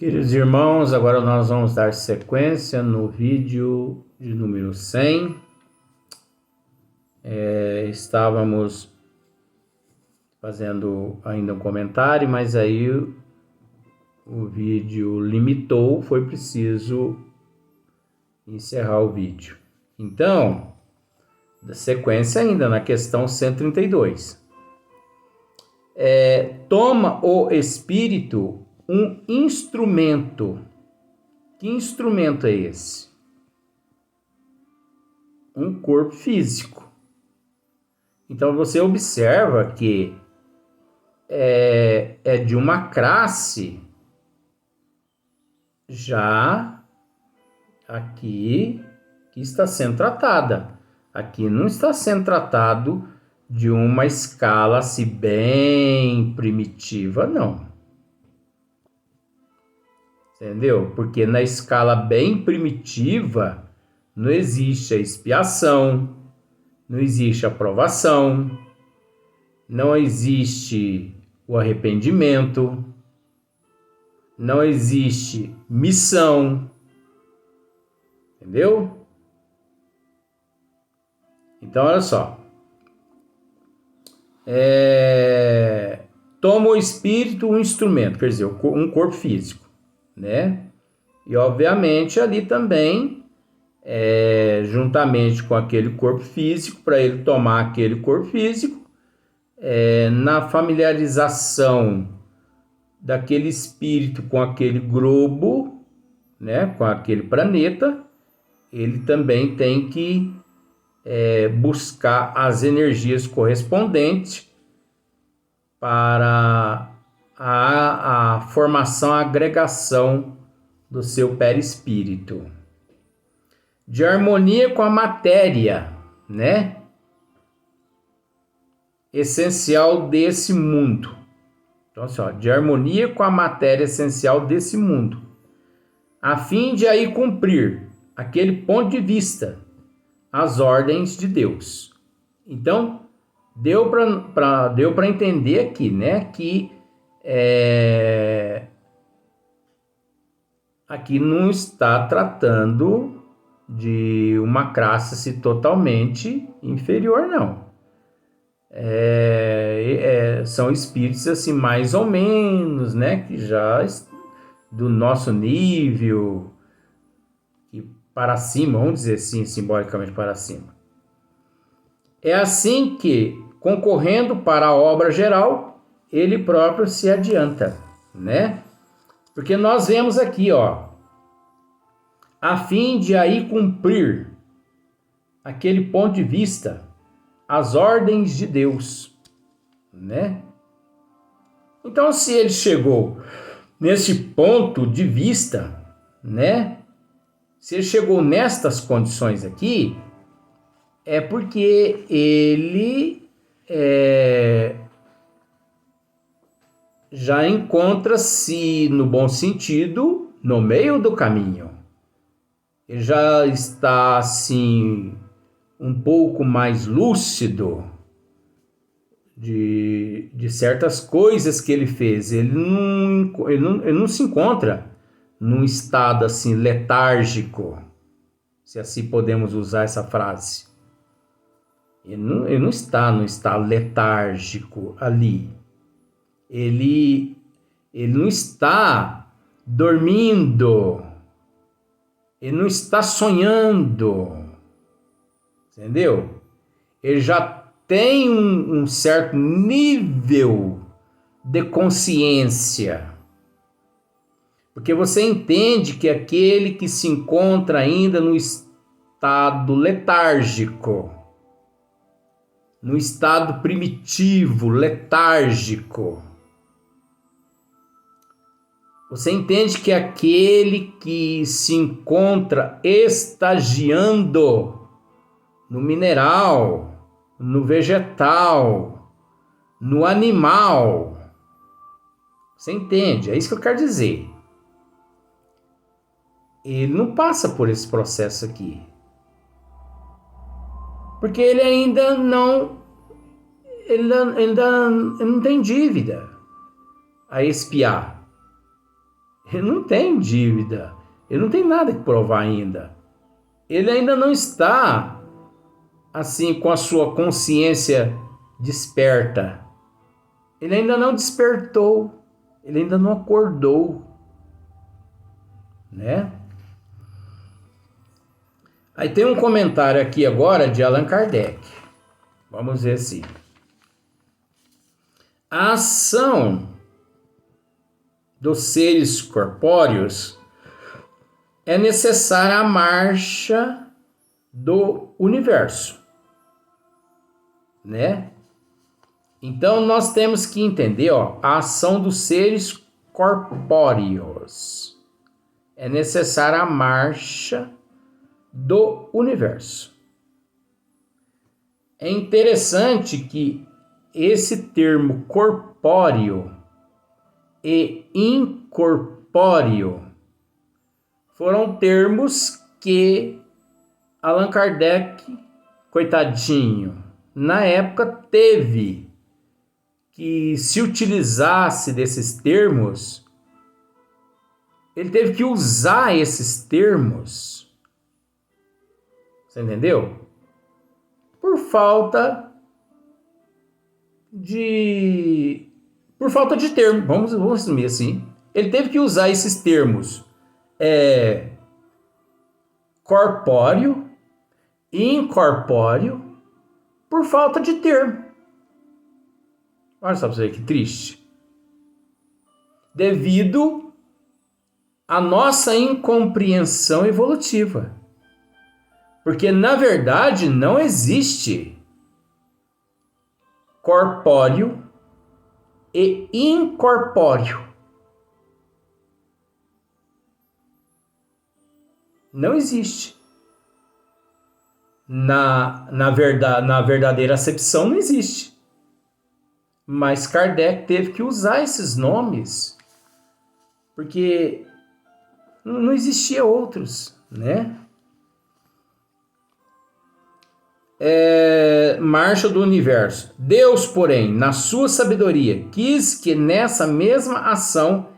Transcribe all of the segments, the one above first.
Queridos irmãos, agora nós vamos dar sequência no vídeo de número 100. Estávamos fazendo ainda um comentário, mas aí o vídeo limitou, foi preciso encerrar o vídeo. Então, da sequência ainda na questão 132. Toma o espírito um instrumento. Que instrumento é esse? Um corpo físico. Então você observa que é de uma classe já aqui que está sendo tratada. Aqui não está sendo tratado de uma escala assim bem primitiva, não. Entendeu? Porque na escala bem primitiva não existe a expiação, não existe a provação, não existe o arrependimento, não existe missão. Entendeu? Então, olha só. Toma o espírito um instrumento, quer dizer, um corpo físico, né? E obviamente ali também, juntamente com aquele corpo físico, para ele tomar aquele corpo físico, na familiarização daquele espírito com aquele globo, né, com aquele planeta, ele também tem que buscar as energias correspondentes para a formação, a agregação do seu perispírito. De harmonia com a matéria, né? Essencial desse mundo. Então, assim, ó, de harmonia com a matéria essencial desse mundo, a fim de aí cumprir aquele ponto de vista, as ordens de Deus. Então, deu para entender aqui, né, que aqui não está tratando de uma classe totalmente inferior, não. São espíritos assim mais ou menos, né, que já do nosso nível, que para cima, vamos dizer assim, simbolicamente para cima. É assim que, concorrendo para a obra geral, ele próprio se adianta, né? Porque nós vemos aqui, ó, a fim de aí cumprir aquele ponto de vista, as ordens de Deus, né? Então, se ele chegou nesse ponto de vista, né? Se ele chegou nestas condições aqui, é porque ele já encontra-se, no bom sentido, no meio do caminho. Ele já está, assim, um pouco mais lúcido de certas coisas que ele fez. Ele não se encontra num estado, assim, letárgico, se assim podemos usar essa frase. Ele não está no estado letárgico ali. Ele não está dormindo. Ele não está sonhando. Entendeu? Ele já tem um certo nível de consciência. Porque você entende que aquele que se encontra ainda no estado letárgico, no estado primitivo, letárgico, você entende que aquele que se encontra estagiando no mineral, no vegetal, no animal, você entende? É isso que eu quero dizer. Ele não passa por esse processo aqui. Porque ele ainda não tem dívida a expiar. Ele não tem dívida. Ele não tem nada que provar ainda. Ele ainda não está assim com a sua consciência desperta. Ele ainda não despertou. Ele ainda não acordou, né? Aí tem um comentário aqui agora de Allan Kardec. Vamos ver assim. A ação dos seres corpóreos é necessária à marcha do universo, né? Então nós temos que entender, a ação dos seres corpóreos é necessária à marcha do universo. É interessante que esse termo corpóreo e incorpóreo foram termos que Allan Kardec, coitadinho, na época teve que se utilizasse desses termos, ele teve que usar esses termos, você entendeu? Por falta de termo, vamos assumir assim. Ele teve que usar esses termos corpóreo e incorpóreo por falta de termo. Olha só pra você ver que triste. Devido à nossa incompreensão evolutiva. Porque, na verdade, não existe corpóreo e incorpóreo. Não existe. Na verdadeira acepção, não existe. Mas Kardec teve que usar esses nomes porque não existia outros, né? Marcha do universo. Deus, porém, na sua sabedoria, quis que nessa mesma ação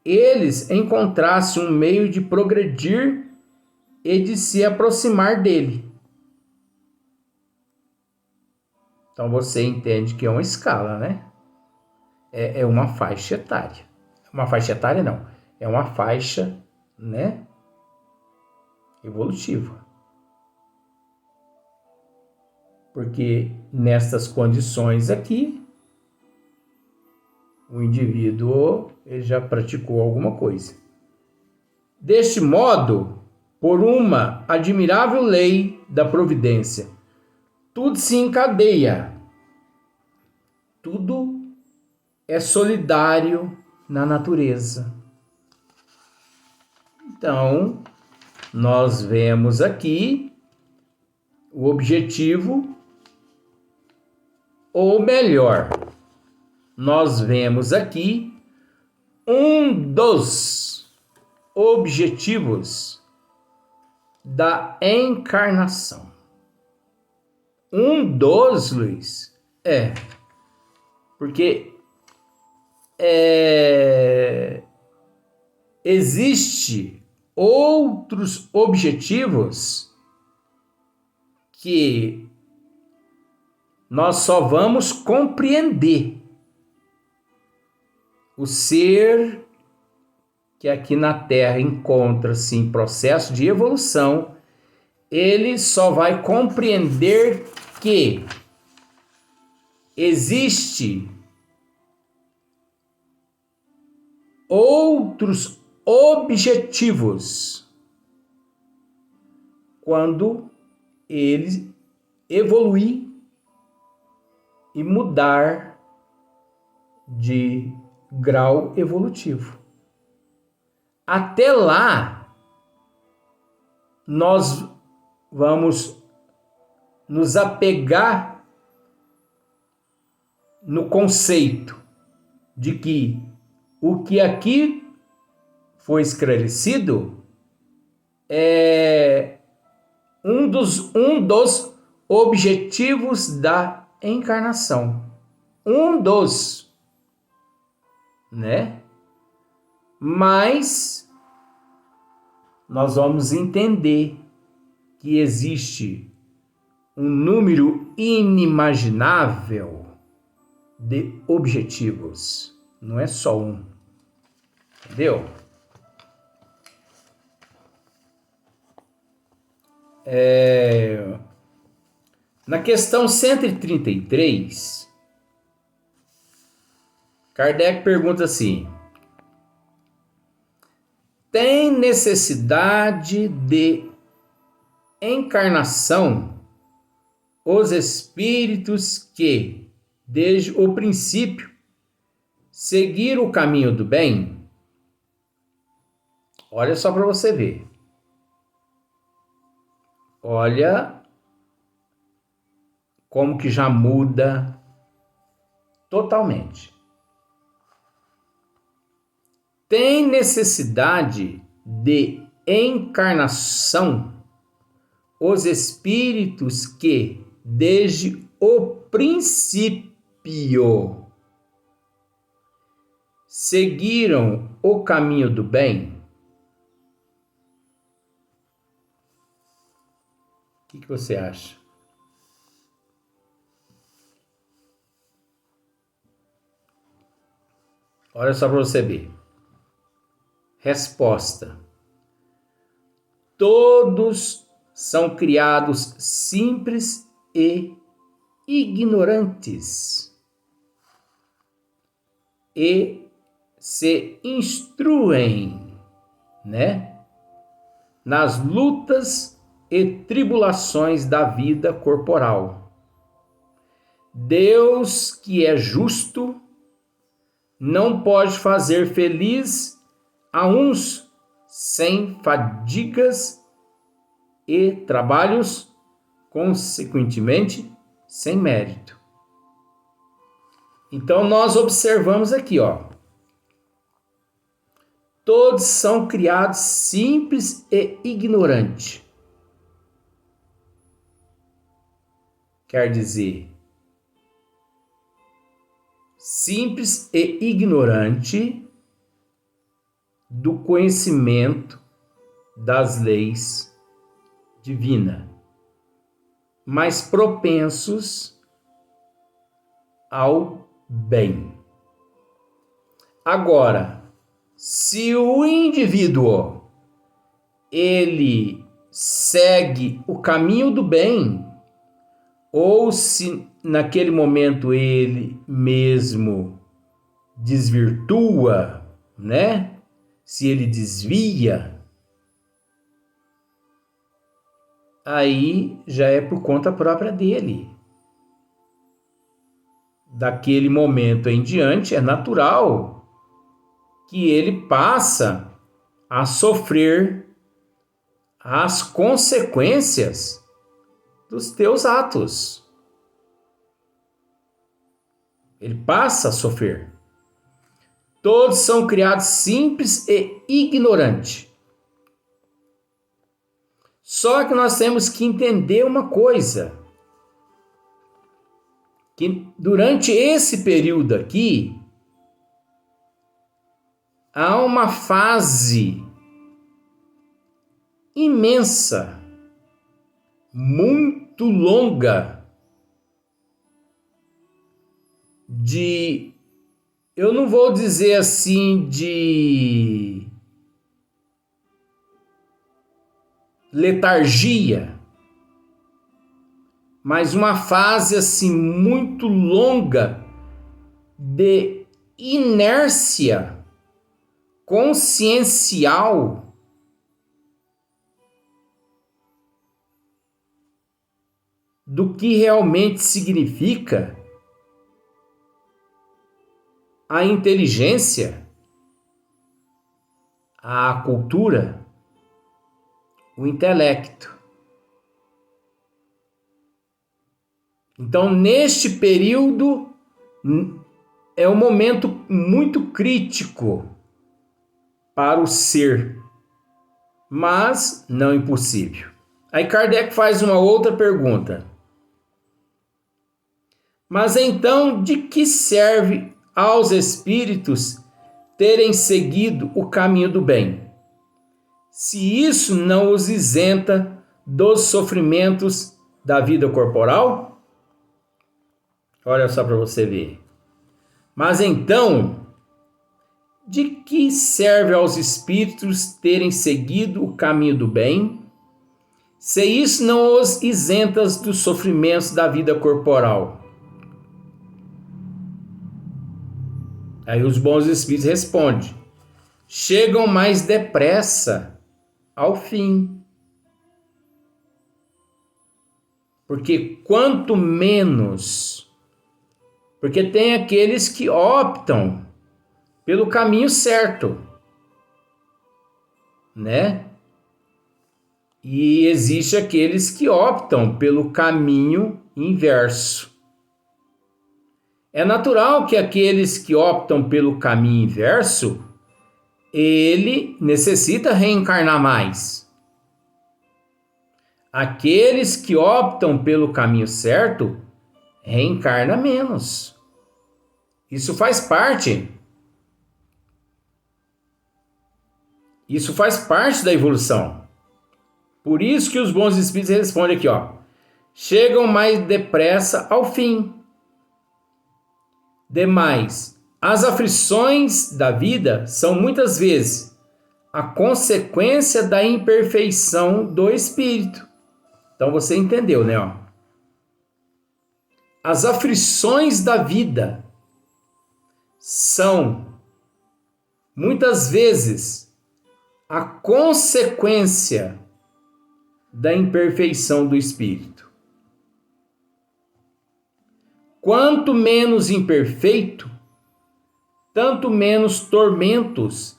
eles encontrassem um meio de progredir e de se aproximar dele. Então você entende que é uma escala, né? É uma faixa etária. Uma faixa etária não. É uma faixa, né? Evolutiva. Porque nestas condições aqui, o indivíduo ele já praticou alguma coisa. Deste modo, por uma admirável lei da providência, tudo se encadeia. Tudo é solidário na natureza. Então, nós vemos aqui o objetivo, ou melhor, nós vemos aqui um dos objetivos da encarnação. Um dos, Luiz, porque existe outros objetivos que nós só vamos compreender. O ser que aqui na Terra encontra-se em processo de evolução, ele só vai compreender que existe outros objetivos quando ele evoluir e mudar de grau evolutivo. Até lá, nós vamos nos apegar no conceito de que o que aqui foi esclarecido é um dos objetivos da encarnação. Um dos, né? mas nós vamos entender que existe um número inimaginável de objetivos. Não é só um. Entendeu? Na questão 133, Kardec pergunta assim: tem necessidade de encarnação os espíritos que, desde o princípio, seguiram o caminho do bem? Olha só para você ver. Olha como que já muda totalmente. Tem necessidade de encarnação os espíritos que, desde o princípio, seguiram o caminho do bem? O que você acha? Olha só para você ver. Resposta: todos são criados simples e ignorantes e se instruem, nas lutas e tribulações da vida corporal. Deus, que é justo, não pode fazer feliz a uns sem fadigas e trabalhos, consequentemente, sem mérito. Então nós observamos aqui, todos são criados simples e ignorantes. Quer dizer, simples e ignorante do conhecimento das leis divinas, mas propensos ao bem. Agora, se o indivíduo ele segue o caminho do bem, ou se naquele momento ele mesmo desvirtua, se ele desvia, aí já é por conta própria dele. Daquele momento em diante, é natural que ele passa a sofrer as consequências dos teus atos. Ele passa a sofrer. Todos são criados simples e ignorantes. Só que nós temos que entender uma coisa, que durante esse período aqui, há uma fase imensa, muito longa, eu não vou dizer assim de letargia, mas uma fase assim muito longa de inércia consciencial do que realmente significa a inteligência, a cultura, o intelecto. Então, neste período, é um momento muito crítico para o ser, mas não impossível. Aí Kardec faz uma outra pergunta. Mas então, de que serve aos espíritos terem seguido o caminho do bem, se isso não os isenta dos sofrimentos da vida corporal? Olha só para você ver. Mas então, de que serve aos espíritos terem seguido o caminho do bem, se isso não os isenta dos sofrimentos da vida corporal? Aí os bons espíritos respondem: chegam mais depressa ao fim. Porque quanto menos... Porque tem aqueles que optam pelo caminho certo, né? E existe aqueles que optam pelo caminho inverso. É natural que aqueles que optam pelo caminho inverso, ele necessita reencarnar mais. Aqueles que optam pelo caminho certo, reencarna menos. Isso faz parte. Isso faz parte da evolução. Por isso que os bons espíritos respondem aqui, ó. Chegam mais depressa ao fim. Demais, as aflições da vida são muitas vezes a consequência da imperfeição do espírito. Então você entendeu, né? Ó. As aflições da vida são muitas vezes a consequência da imperfeição do espírito. Quanto menos imperfeito, tanto menos tormentos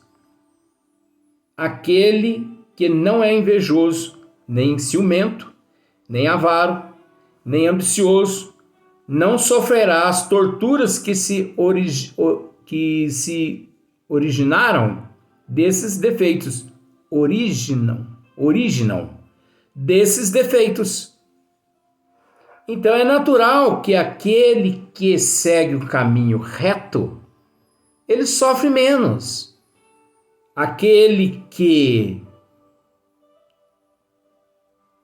aquele que não é invejoso, nem ciumento, nem avaro, nem ambicioso, não sofrerá as torturas que se originaram desses defeitos. Originam desses defeitos. Então é natural que aquele que segue o caminho reto, ele sofre menos. Aquele que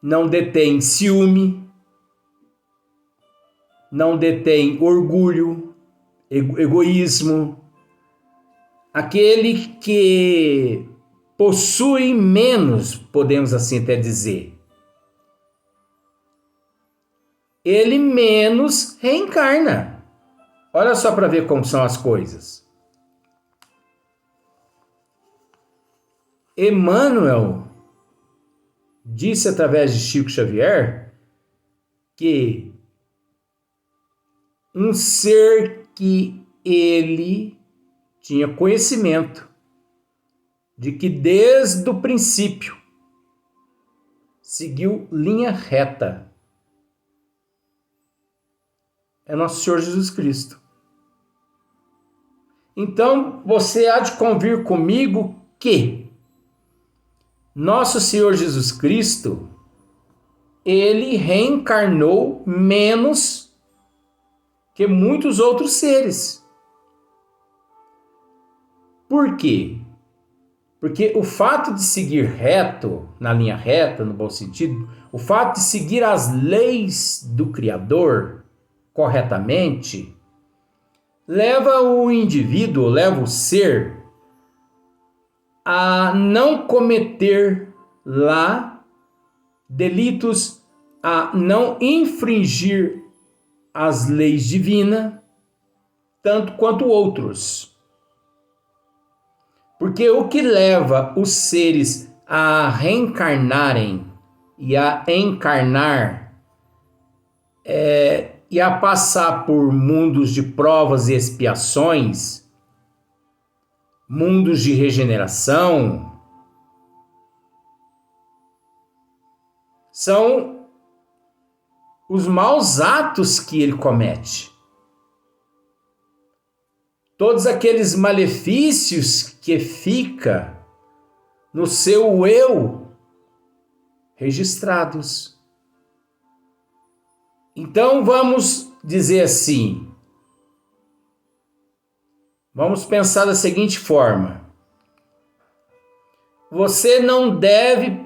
não detém ciúme, não detém orgulho, egoísmo, aquele que possui menos, podemos assim até dizer, ele menos reencarna. Olha só para ver como são as coisas. Emmanuel disse através de Chico Xavier que um ser que ele tinha conhecimento de que desde o princípio seguiu linha reta é nosso Senhor Jesus Cristo. Então você há de convir comigo que nosso Senhor Jesus Cristo, ele reencarnou menos que muitos outros seres. Por quê? Porque o fato de seguir reto, na linha reta, no bom sentido, o fato de seguir as leis do Criador corretamente, leva o indivíduo, leva o ser a não cometer lá delitos, a não infringir as leis divinas, tanto quanto outros. Porque o que leva os seres a reencarnarem e a encarnar e a passar por mundos de provas e expiações, mundos de regeneração, são os maus atos que ele comete. Todos aqueles malefícios que fica no seu eu registrados. Então vamos dizer assim, Vamos pensar da seguinte forma. Você não deve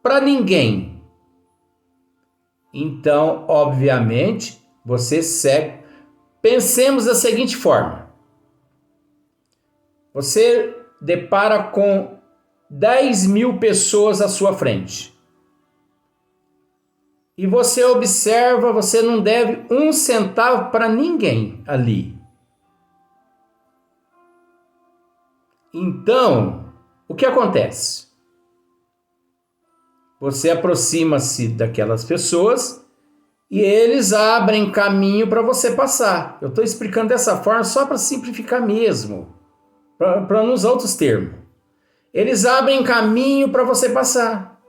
para ninguém. Então, obviamente, você segue. Pensemos da seguinte forma. Você depara com 10.000 pessoas à sua frente. E você observa, você não deve um centavo para ninguém ali. Então, o que acontece? Você aproxima-se daquelas pessoas e eles abrem caminho para você passar. Eu estou explicando dessa forma só para simplificar mesmo, para não usar outros termos. Eles abrem caminho para você passar.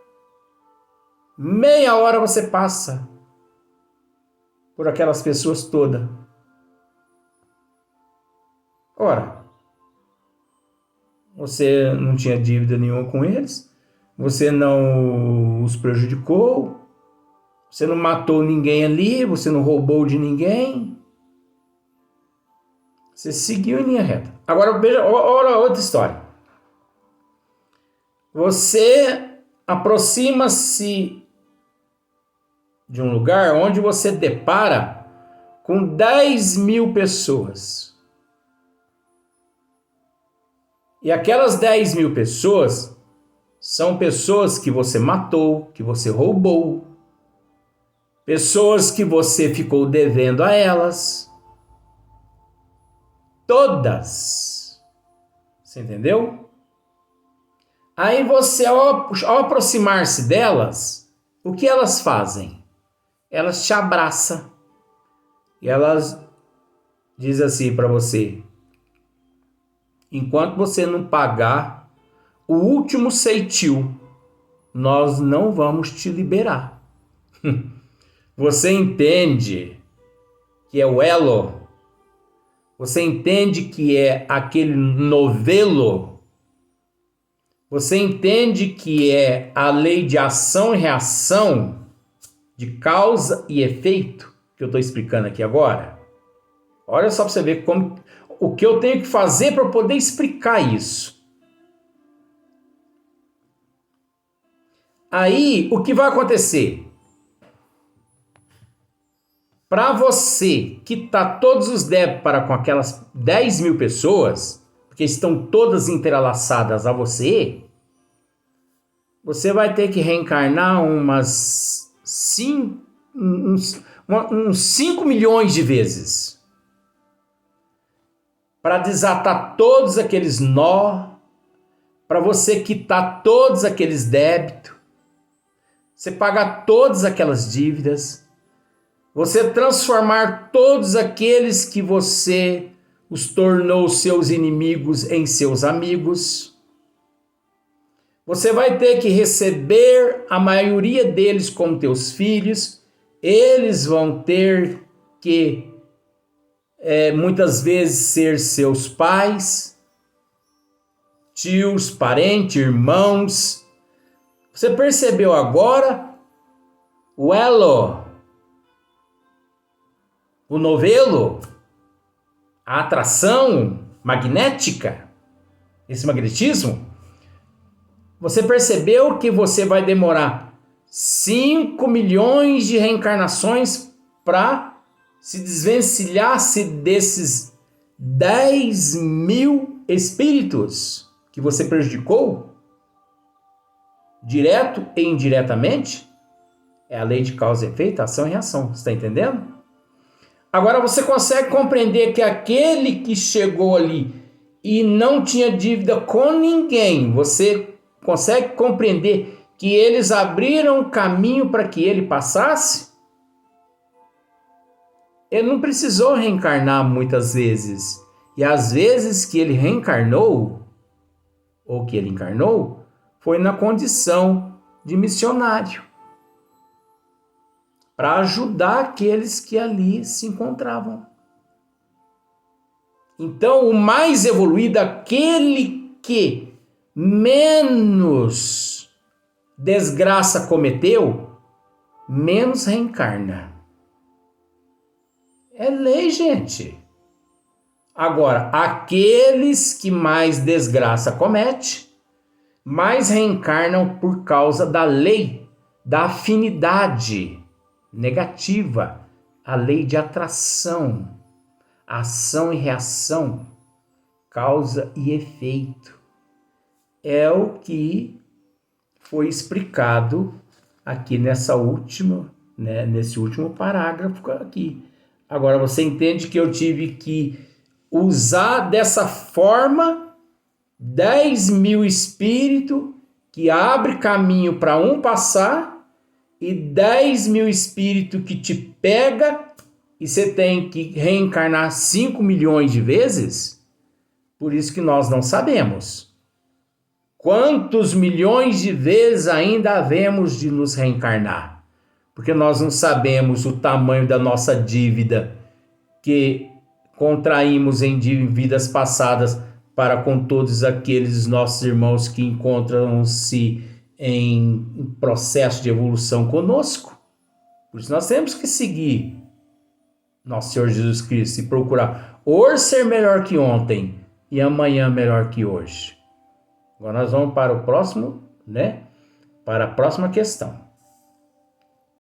Meia hora você passa por aquelas pessoas todas. Ora, você não tinha dívida nenhuma com eles, você não os prejudicou, você não matou ninguém ali, você não roubou de ninguém. Você seguiu em linha reta. Agora veja outra história. Você aproxima-se de um lugar onde você depara com 10.000 pessoas. E aquelas 10.000 pessoas são pessoas que você matou, que você roubou, pessoas que você ficou devendo a elas. Todas. Você entendeu? Aí você, ao aproximar-se delas, o que elas fazem? Elas te abraçam. E elas dizem assim para você: enquanto você não pagar o último ceitil, nós não vamos te liberar. Você entende que é o elo? Você entende que é aquele novelo? Você entende que é a lei de ação e reação, de causa e efeito, que eu estou explicando aqui agora? Olha só para você ver o que eu tenho que fazer para poder explicar isso. Aí, o que vai acontecer? Para você quitar todos os débitos para com aquelas 10.000 pessoas, porque estão todas entrelaçadas a você, você vai ter que reencarnar uns 5 milhões de vezes para desatar todos aqueles nó, para você quitar todos aqueles débitos, você pagar todas aquelas dívidas, você transformar todos aqueles que você os tornou seus inimigos em seus amigos. Você vai ter que receber a maioria deles como teus filhos. Eles vão ter que muitas vezes ser seus pais, tios, parentes, irmãos. Você percebeu agora o elo, o novelo, a atração magnética, esse magnetismo? Você percebeu que você vai demorar 5 milhões de reencarnações para se desvencilhar-se desses 10.000 espíritos que você prejudicou? Direto e indiretamente? É a lei de causa e efeito, ação e reação. Você está entendendo? Agora você consegue compreender que aquele que chegou ali e não tinha dívida com ninguém, você consegue compreender que eles abriram caminho para que ele passasse? Ele não precisou reencarnar muitas vezes. E as vezes que ele reencarnou, ou que ele encarnou, foi na condição de missionário, para ajudar aqueles que ali se encontravam. Então, o mais evoluído, aquele que menos desgraça cometeu, menos reencarna. É lei, gente. Agora, aqueles que mais desgraça comete, mais reencarnam por causa da lei da afinidade negativa, a lei de atração, ação e reação, causa e efeito. É o que foi explicado aqui nesse último parágrafo aqui. Agora você entende que eu tive que usar dessa forma 10.000 espíritos que abre caminho para um passar e 10.000 espíritos que te pega e você tem que reencarnar 5 milhões de vezes? Por isso que nós não sabemos quantos milhões de vezes ainda havemos de nos reencarnar. Porque nós não sabemos o tamanho da nossa dívida que contraímos em vidas passadas para com todos aqueles nossos irmãos que encontram-se em processo de evolução conosco. Por isso nós temos que seguir nosso Senhor Jesus Cristo e procurar hoje ser melhor que ontem e amanhã melhor que hoje. Agora nós vamos para o próximo, para a próxima questão.